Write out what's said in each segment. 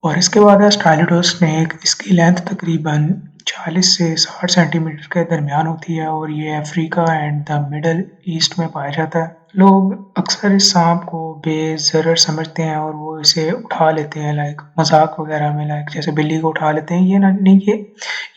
اور اس کے بعد ہے اسٹائلوڈوس اسنیک. اس کی لینتھ تقریباً 40 سے 60 سینٹی میٹر کے درمیان ہوتی ہے اور یہ Africa and the middle east میں پایا جاتا ہے. لوگ اکثر اس سانپ کو بے ضرر سمجھتے ہیں اور وہ اسے اٹھا لیتے ہیں لائک مذاق وغیرہ میں، لائک جیسے بلی کو اٹھا لیتے ہیں. یہ نہیں کہ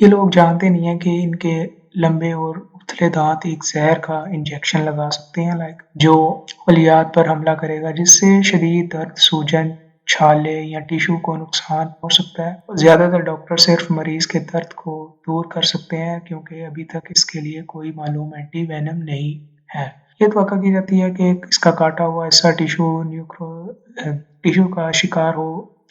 یہ لوگ جانتے نہیں ہیں کہ ان کے لمبے اور اتھلے دانت ایک زہر کا انجیکشن لگا سکتے ہیں لائک جو خلیات پر حملہ کرے گا، جس سے شدید درد، سوجن، چھالے یا ٹیشو کو نقصان ہو سکتا ہے. زیادہ تر ڈاکٹر صرف مریض کے درد کو دور کر سکتے ہیں کیونکہ ابھی تک اس کے لیے کوئی معلوم اینٹی وینم نہیں ہے. یہ توقع کی جاتی ہے کہ اس کا کاٹا ہوا حصہ ٹیشو کا شکار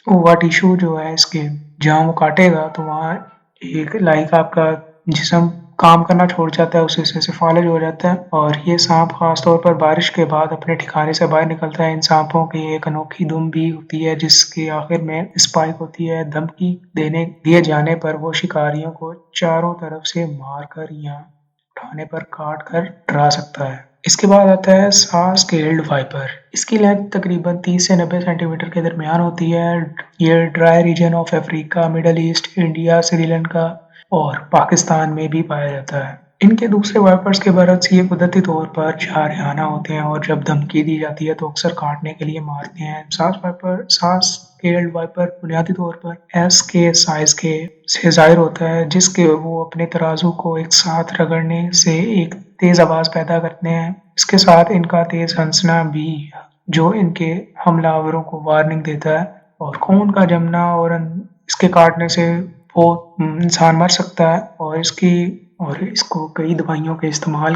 ہوا ٹیشو جو ہے اس کے جہاں وہ کاٹے گا تو وہاں ایک لائک آپ کا جسم کام کرنا چھوڑ جاتا ہے، اس حصے سے فالج ہو جاتا ہے. اور یہ سانپ خاص طور پر بارش کے بعد اپنے ٹھکانے سے باہر نکلتا ہے. ان سانپوں کی ایک انوکھی دم بھی ہوتی ہے جس کے آخر میں اسپائک ہوتی ہے. دھمکی دیے جانے پر وہ شکاریوں کو چاروں طرف سے مار کر یا اٹھانے پر کاٹ کر ڈرا سکتا ہے. اس کے بعد آتا ہے سا اسکیلڈ وائپر. اس کی لینتھ تقریباً 30 سے 90 سینٹی میٹر کے درمیان ہوتی ہے. یہ dry region of Africa, middle east, India, Sri Lanka اور پاکستان میں بھی پایا جاتا ہے. ان کے دوسرے وائپرز کے برعکس یہ قدرتی طور پر جارحانہ ہوتے ہیں اور جب دھمکی دی جاتی ہے تو اکثر کاٹنے کے لیے مارتے ہیں. ساس اسکیلڈ وائپر بنیادی طور پر ایس کے سائز کے سے ظاہر ہوتا ہے، جس کے وہ اپنے ترازو کو ایک ساتھ رگڑنے سے ایک تیز آواز پیدا کرتے ہیں. اس کے ساتھ ان کا تیز ہنسنا بھی جو ان کے حملہ آوروں کو وارننگ دیتا ہے. اور خون کا جمنا اور اس کے کاٹنے سے وہ انسان مر سکتا ہے. اور اس کو کئی دوائیوں میں استعمال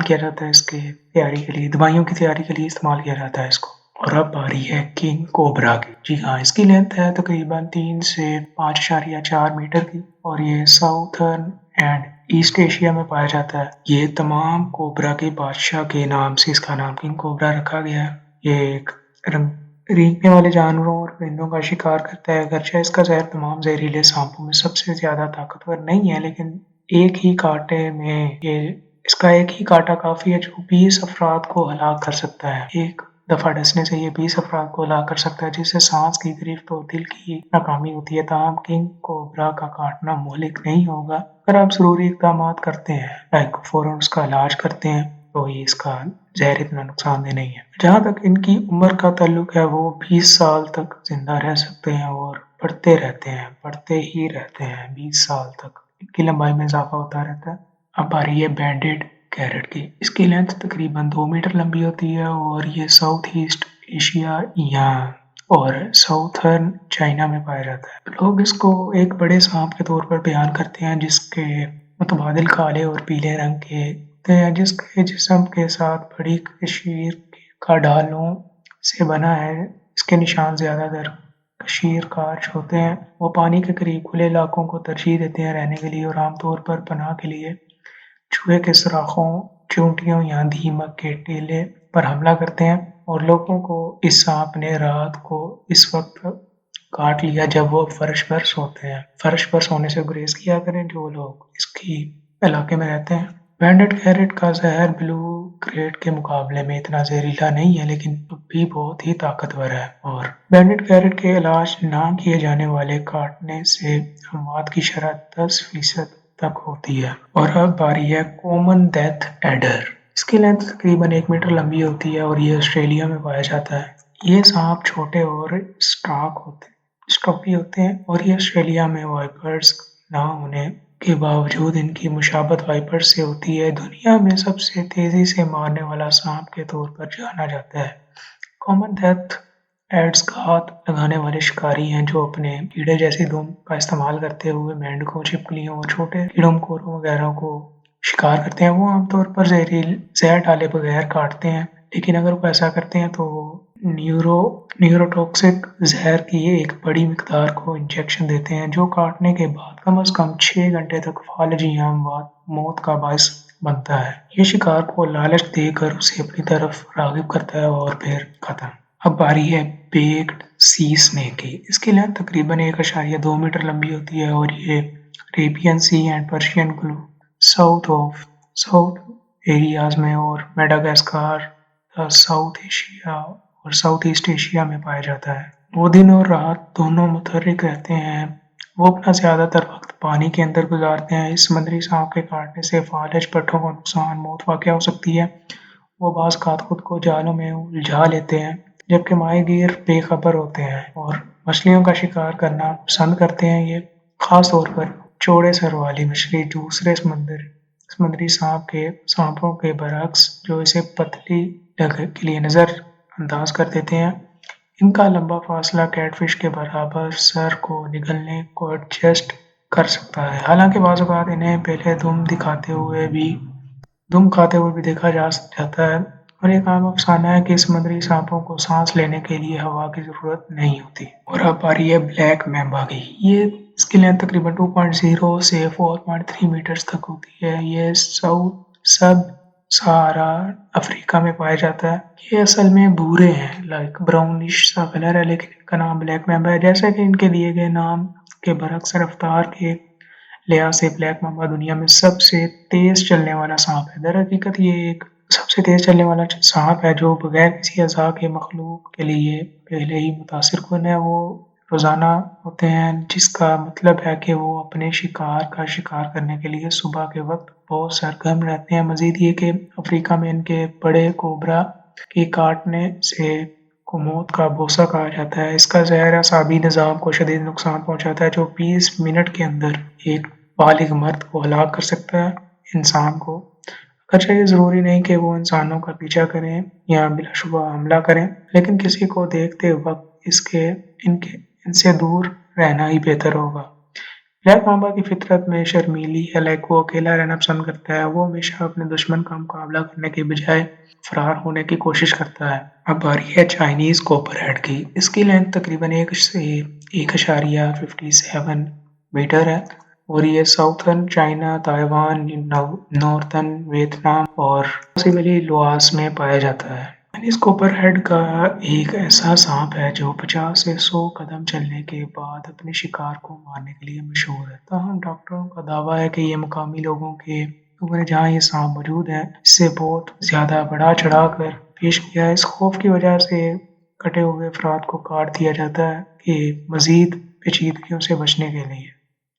کیا جاتا ہے. اس کے تیاری کے لیے دوائیوں کی تیاری کے لیے استعمال کیا جاتا ہے اس کو. اور اب باری ہے کنگ کوبرا کی. جی ہاں، اس کی لینتھ ہے تقریباً 3 سے 5.4 میٹر کی اور یہ ساؤتھرن اینڈ ایسٹ ایشیا میں پایا جاتا ہے. یہ تمام کوبرا کے بادشاہ کے نام سے اس کا نام کنگ کوبرا رکھا گیا ہے. یہ ایک رینگنے والے جانوروں اور پرندوں کا شکار کرتا ہے. اگرچہ اس کا زہر تمام زہریلے سانپوں میں سب سے زیادہ طاقتور نہیں ہے، لیکن اس کا ایک ہی کاٹا کافی ہے جو 20 افراد کو ہلاک کر سکتا ہے. ایک دفعہ ڈسنے سے یہ 20 افراد کو ہلاک کر سکتا ہے، جس سے سانس کی گرفت اور دل کی ناکامی ہوتی ہے. تاہم کنگ کوبرا کا کاٹنا مہلک نہیں ہوگا اگر آپ ضروری اقدامات کرتے ہیں، لائک فوراً اس کا علاج کرتے ہیں تو یہ اس کا زہر اتنا نقصان دہ نہیں ہے. جہاں تک ان کی عمر کا تعلق ہے وہ 20 سال تک زندہ رہ سکتے ہیں اور بڑھتے ہی رہتے ہیں. 20 سال تک ان کی لمبائی میں اضافہ ہوتا رہتا ہے. اب باری ہے بینڈڈ کیرٹ کی. اس کی لینتھ تقریباً 2 میٹر لمبی ہوتی ہے اور یہ ساؤتھ ایسٹ ایشیا اور ساؤتھرن چائنا میں پایا جاتا ہے. لوگ اس کو ایک بڑے سانپ کے طور پر بیان کرتے ہیں جس کے متبادل کالے اور پیلے رنگ کے ہوتے ہیں، جس کے جسم کے ساتھ بڑی کشیر کا ڈھالوں سے بنا ہے. اس کے نشان زیادہ تر کشیر کارچ ہوتے ہیں. وہ پانی کے قریب کھلے علاقوں کو ترجیح دیتے ہیں رہنے کے لیے اور عام طور پر پناہ کے لیے چوہے کے سوراخوں، چیونٹیوں یا دیمک کے ٹیلے پر حملہ کرتے ہیں. اور لوگوں کو اس سانپ نے رات کو اس وقت کاٹ لیا جب وہ فرش پر سوتے ہیں. فرش پر سونے سے گریز کیا کریں جو لوگ اس کی علاقے میں رہتے ہیں. بینڈڈ کیرٹ کا زہر بلو کریٹ کے مقابلے میں اتنا زہریلا نہیں ہے لیکن بھی بہت ہی طاقتور ہے. اور بینڈڈ کیرٹ کے علاج نہ کیے جانے والے کاٹنے سے اموات کی شرح 10% تک ہوتی ہے. اور اب باری ہے کومن ڈیتھ ایڈر. اس کی لینتھ تقریباً 1 میٹر لمبی ہوتی ہے اور یہ آسٹریلیا میں پایا جاتا ہے. یہ سانپ چھوٹے اور اسٹاپی ہوتے ہیں اور یہ آسٹریلیا میں وائپرز نہ ہونے کے باوجود ان کی مشابہت وائپرز سے ہوتی ہے. دنیا میں سب سے تیزی سے مارنے والا سانپ کے طور پر جانا جاتا ہے. کومن ڈیتھ ایڈز گھات لگانے والے شکاری ہیں جو اپنے کیڑے جیسی دم کا استعمال کرتے ہوئے مینڈکوں، چھپکلیوں اور چھوٹے کیڑوں مکوڑوں وغیرہ کو شکار کرتے ہیں. وہ عام طور پر زہر ڈالے بغیر کاٹتے ہیں، لیکن اگر وہ ایسا کرتے ہیں تو وہ نیوروٹاکسک زہر کی ایک بڑی مقدار کو انجیکشن دیتے ہیں جو کاٹنے کے بعد کم از کم 6 گھنٹے تک فالج یا موت کا باعث بنتا ہے. یہ شکار کو لالچ دے کر اسے اپنی طرف راغب کرتا ہے اور پھر ختم. اب باری ہے بیکڈ سی اسنیک کی. اس کی لینتھ تقریباً 1.2 میٹر لمبی ہوتی ہے اور یہ Arabian sea and Persian south areas میں اور میڈاگاسکار، ساؤتھ ایشیا اور ساؤتھ ایسٹ ایشیا میں پایا جاتا ہے. वो दिन और रात दोनों मुतहर्रिक रहते हैं। वो अपना ज़्यादातर वक्त पानी के अंदर गुजारते हैं। इस समुद्री सांप के काटने से फालिज पट्टों को नुकसान मौत वाक़या हो सकती है। वो बाज़ खुद को जालों में उलझा लेते हैं, जबकि माहीगीर बेखबर होते हैं और मछलियों का शिकार करना पसंद करते हैं। ये खास तौर पर चौड़े सर वाली मछली दूसरे समुद्री सांपों के बरक्स, जो इसे पतली जगह के लिए नज़र अंदाज कर देते हैं। इनका लंबा फासला कैटफिश के बराबर सर को निगलने को एडजस्ट कर सकता है। हालांकि बाज़ औक़ात इन्हें पहले दुम खाते हुए भी देखा जाता है और एक आम अफसाना है कि समुद्री सांपों को सांस लेने के लिए हवा की ज़रूरत नहीं होती। और अब बारी है ब्लैक मैम्बा की। इसकी लेंथ तकरीबन 2.0 से 4.3 मीटर्स तक होती है। ये सब सहारा अफ्रीका में पाया जाता है। ये असल में भूरे हैं, लाइक ब्राउनिश सा कलर है, लेकिन इनका नाम ब्लैक मैम्बा है। जैसा कि इनके दिए गए नाम के बरक्स रफ्तार के लिहाज से ब्लैक मामा दुनिया में सबसे तेज चलने वाला सांप है। दरहकीकत ये एक सबसे तेज चलने वाला सांप है जो बगैर किसी अज़ा के मखलूक के लिए पहले ही मुतासिर कुन है। वो रोज़ाना होते हैं, जिसका मतलब है कि वो अपने शिकार का शिकार करने के लिए सुबह के वक्त बहुत सरगर्म रहते हैं। मजीद ये कि अफ्रीका में इनके बड़े कोबरा के काटने से को मौत का बोसा कहा जाता है। इसका जहर असाबी निज़ाम को शदीद नुकसान पहुंचाता है, जो 20 मिनट के अंदर एक बालिग मर्द को हलाक कर सकता है। इंसान को अगरचे ये ज़रूरी नहीं कि वो इंसानों का पीछा करें या बिलाशुबा हमला करें, लेकिन किसी को देखते वक्त इनसे दूर रहना ही बेहतर होगा। ब्लैक मामा की फितरत में शर्मीली है, लाइक वो अकेला रहना पसंद करता है। वो हमेशा अपने दुश्मन का मुकाबला करने के बजाय फरार होने की कोशिश करता है। अब बारी है चाइनीज कॉपरहेड की। इसकी लेंथ तकरीबन 1.57 मीटर है और ये southern China, Taiwan, northern Vietnam और पॉसिबली लाओस में पाया जाता है। चाइनीज कॉपरहेड का एक ऐसा सांप है जो 50 से 100 कदम चलने के बाद अपने शिकार को मारने के लिए मशहूर है। ताहम डॉक्टरों का दावा है कि ये मुकामी लोगों ने जहाँ ये सांप मौजूद है, इससे बहुत ज्यादा बढ़ा चढ़ा कर पेश किया है। इस खौफ की वजह से कटे हुए अफराद को काट दिया जाता है कि मजीद पेचीदगियों से बचने के लिए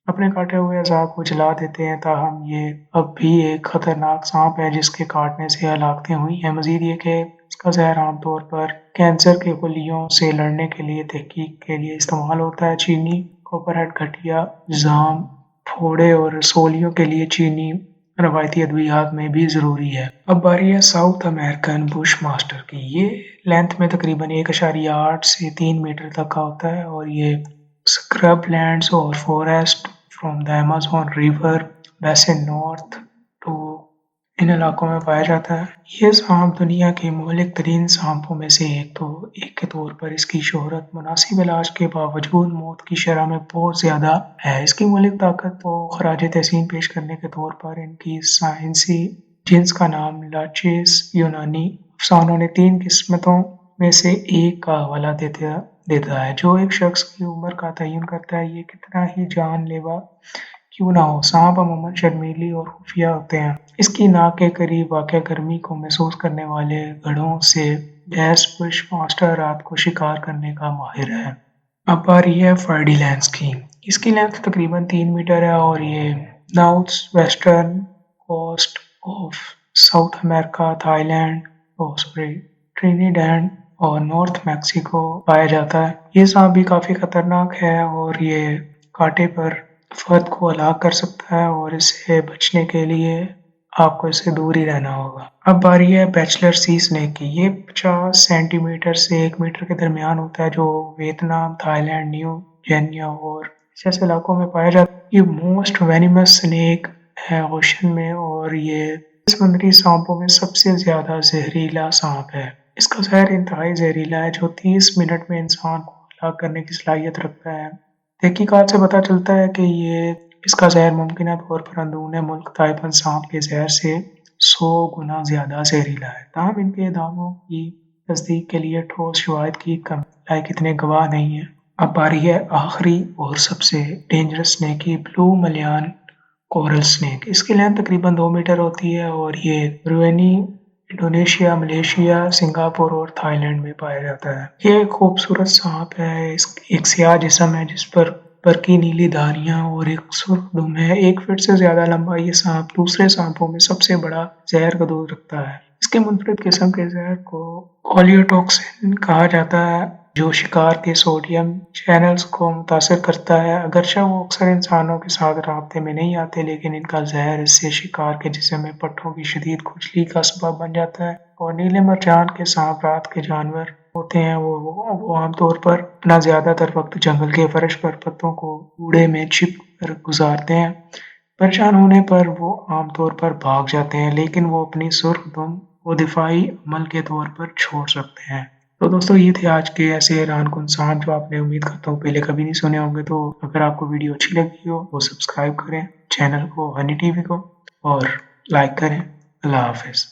अपने काटे हुए अज़ा को जला देते हैं। ताहम ये अब भी एक खतरनाक सांप है जिसके काटने से हलाकतें हुई हैं। मजीद ये कि इसका जहर आमतौर पर कैंसर के खलियों से लड़ने के लिए तहकीक के लिए इस्तेमाल होता है। चीनी कॉपरहेड घटिया जाम, फोड़े और रसोलियों के लिए चीनी रवायती अद्वियात में भी ज़रूरी है। अब बारी है साउथ अमेरिकन बुश मास्टर की। ये लेंथ में तकरीबन 1.8 से 3 मीटर तक का होता है और ये स्क्रब लैंड्स और forest from the Amazon river basin north to इन इलाकों में पाया जाता है। ये सांप दुनिया के मौलिक तरीन सांपों में से एक के तौर पर इसकी शोहरत मुनासिब इलाज के बावजूद मौत की शरह में बहुत ज़्यादा है। इसकी मौलिक ताकत को खराज तहसीन पेश करने के तौर पर इनकी साइंसी जिन्स का नाम लाचेस यूनानी अफसानों ने 3 किस्मतों में से एक का हवाला देता है, जो एक शख्स की उम्र का तयन करता है। ये कितना ही जानलेवा क्यों ना हो, सांप अमूमन शर्मीली और खुफिया होते हैं। इसकी नाक के करीब वाक़या गर्मी को महसूस करने वाले गड़ों से गैस बुश मास्टर रात को शिकार करने का माहिर है। अब बारी है फर्डिलैंड्स की। इसकी लेंथ तकरीबन 3 मीटर है और ये north western coast of south America, Thailand Trinidad और नॉर्थ मैक्सिको पाया जाता है। ये सांप भी काफी खतरनाक है और ये कांटे पर फर्द को हलाक कर सकता है और इससे बचने के लिए आपको इससे दूर ही रहना होगा। अब बारी है बैचलर सी स्नेक की। ये 50 सेंटीमीटर से 1 मीटर के दरमियान होता है, जो वियतनाम, थाईलैंड, न्यू गिनिया और जैसे इलाकों में पाया जाता है। ये मोस्ट वेनिमस स्नेक है ओशन में और ये समुद्री सांपों में सबसे ज्यादा जहरीला सांप है। इसका जहर इंतहाई जहरीला है, जो 30 मिनट में इंसान को हलाक करने की सलाहियत रखता है। तहकीकात से पता चलता है कि इसका जहर मुमकिन तौर पर अंदरूनी मुल्क ताइपन सांप के जहर से 100 गुना ज्यादा जहरीला है। ताहम इनके दावों की तस्दीक के लिए ठोस शवाहिद की कम लायक इतने गवाह नहीं है। अब बारी है आखिरी और सबसे डेंजरस स्नेक की, ब्लू मलयान कोरल स्नेक। इसकी लेंथ तकरीबन 2 मीटर होती है और ये ब्रुएनी इंडोनेशिया, मलेशिया, सिंगापुर और थाईलैंड में पाया जाता है। ये एक खूबसूरत सांप है। एक स्याह जिस्म है जिस पर की नीली धारियां और एक सुर्ख दुम है। 1 फीट से ज्यादा लंबा ये सांप दूसरे सांपों में सबसे बड़ा जहर का दूध रखता है। इसके मुनफरिद किस्म के जहर को ओलियोटॉक्सिन कहा जाता है, जो शिकार के सोडियम चैनल्स को मुतासर करता है। अगरचे वो अक्सर इंसानों के साथ राब्ते में नहीं आते, लेकिन इनका जहर इससे शिकार के जिस्म में पट्टों की शदीद खुजली का सबब बन जाता है। और नीले मरजान के सांप रात के जानवर होते हैं। वो आमतौर पर अपना ज्यादातर वक्त जंगल के फर्श पर पत्तों को कूड़े में छिप कर गुजारते हैं। परेशान होने पर वो आमतौर पर भाग जाते हैं, लेकिन वो अपनी सुर्ख दुम को दिफाई अमल के तौर पर छोड़ सकते हैं। तो दोस्तों ये थे आज के ऐसे हैरानकुन सांप जो आपने उम्मीद करता हूँ पहले कभी नहीं सुने होंगे। तो अगर आपको वीडियो अच्छी लगी हो तो सब्सक्राइब करें चैनल को, हनी टीवी को, और लाइक करें। अल्लाह हाफिज।